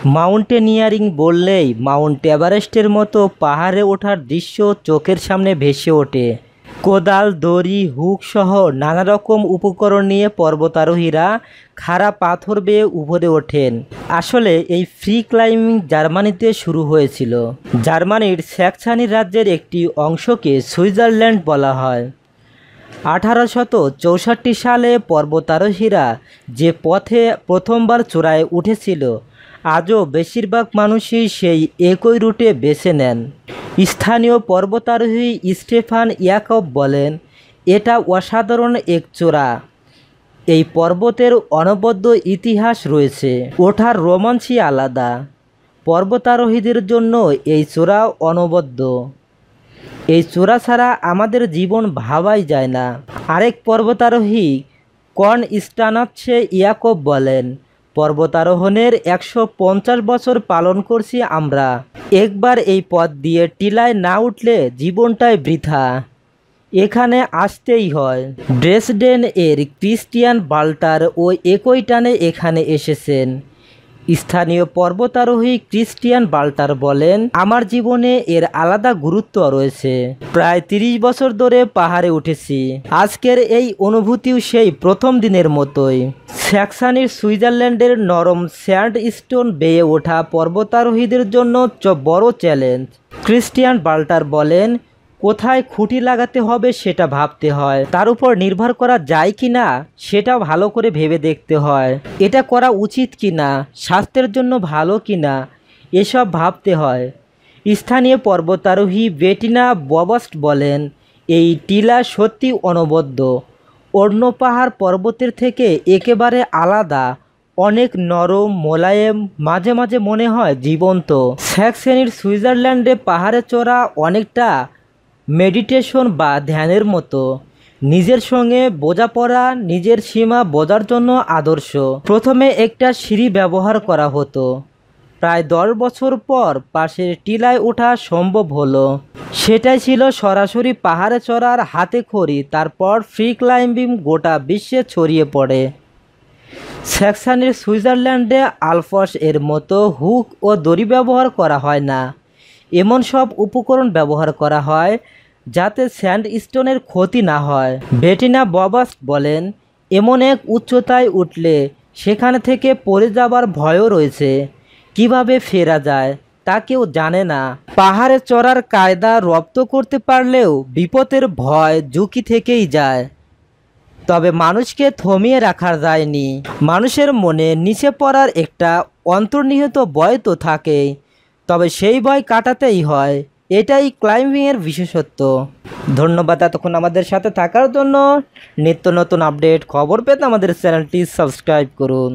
Mountaineering বললেই Mount এভারেস্টের মতো পাহাড়ে ওঠার দৃশ্য চোখের সামনে ভেসে ওঠে। কোদাল, দড়ি, হুক সহ নানা রকম উপকরণ নিয়ে পর্বতারোহীরা খাড়া পাথর বেয়ে উপরে ওঠেন। আসলে এই ফ্রি ক্লাইম্বিং জার্মানিতে শুরু হয়েছিল। জার্মানির স্যাক্সনি রাজ্যের একটি অংশকে সুইজারল্যান্ড বলা হয়। 1864 সালে পর্বতারোহীরা যে পথে প্রথমবার চূড়ায় উঠেছিল, আজও বেশিরভাগ মানুষই সেই একই রুটে বেছে নেন। স্থানীয় পর্বতারোহী স্টেফান ইয়াকব বলেন, এটা অসাধারণ এক চূড়া। এই পর্বতের অনবদ্য ইতিহাস রয়েছে। ওঠার রোমাঞ্চই আলাদা। পর্বতারোহীদের জন্য এই চূড়া অনবদ্য। এই চূড়া ছাড়া আমাদের জীবন ভাবাই যায় না। আরেক পর্বতারোহী কনস্টান্সে ইয়াকব বলেন, পর্বতারোহণের 150 বছর পালন করছি আমরা। একবার এই পথ দিয়ে টিলায় না উঠলে জীবনটাই বৃথা। এখানে আসতেই হয়। ড্রেসডেন এর ক্রিস্টিয়ান বাল্টার ও একই টানে এখানে এসেছেন। স্থানীয় পর্বতারোহী ক্রিস্টিয়ান বাল্টার বলেন, আমার জীবনে এর আলাদা গুরুত্ব রয়েছে। প্রায় 30 বছর ধরে পাহাড়ে উঠেছি। আজকের এই অনুভূতিও সেই প্রথম দিনের মতোই। স্যাক্সনির সুইজারল্যান্ডের নরম স্যান্ডস্টোন বেয়ে ওঠা পর্বতারোহীদের জন্য বড় চ্যালেঞ্জ। ক্রিস্টিয়ান বাল্টার বলেন, কোথায় খুঁটি লাগাতে হবে সেটা ভাবতে হয়। তার উপর নির্ভর করা যায় কি না সেটাও ভালো করে ভেবে দেখতে হয়। এটা করা উচিত কি না, স্বাস্থ্যের জন্য ভালো কি না, এসব ভাবতে হয়। স্থানীয় পর্বতারোহী বেটিনা ববস্ট বলেন, এই টিলা সত্যি অনবদ্য। অন্য পাহাড় পর্বতের থেকে একেবারে আলাদা। অনেক নরম, মোলায়েম, মাঝে মাঝে মনে হয় জীবন্ত। স্যাক্সনির সুইজারল্যান্ডে পাহাড়ে চড়া অনেকটা মেডিটেশন বা ধ্যানের মতো। নিজের সঙ্গে বোঝাপড়া, নিজের সীমা বোঝার জন্য আদর্শ। প্রথমে একটা সিঁড়ি ব্যবহার করা হতো। প্রায় 10 বছর পর পাশের টিলায় ওঠা সম্ভব হলো। সেটাই ছিল সরাসরি পাহাড়ে চড়ার হাতেখড়ি। তারপর ফ্রি ক্লাইম্বিং গোটা বিশ্বে ছড়িয়ে পড়ে। স্যাক্সনির সুইজারল্যান্ডে আলপস এর মতো হুক ও দড়ি ব্যবহার করা হয় না। এমন সব উপকরণ ব্যবহার করা হয় যাতে স্যান্ডস্টোনের ক্ষতি না হয়। বেটিনা ববস্ট বলেন, এমন এক উচ্চতায় উঠলে সেখান থেকে পড়ে যাবার ভয়ও রয়েছে। কিভাবে ফেরা যায় তা কেউ জানে না। পাহাড়ে চড়ার কায়দা রপ্ত করতে পারলেও বিপদের ভয়, ঝুঁকি থেকেই যায়। তবে মানুষকে থামিয়ে রাখা যায়নি। মানুষের মনে নিচে পড়ার একটা অন্তর্নিহিত ভয় তো থাকেই। তবে সেই ভয় কাটাতেই হয়। এটাই ক্লাইম্বিংয়ের বিশেষত্ব। ধন্যবাদ এতক্ষণ আমাদের সাথে থাকার জন্য। নিত্য নতুন আপডেট খবর পেতে আমাদের চ্যানেলটি সাবস্ক্রাইব করুন।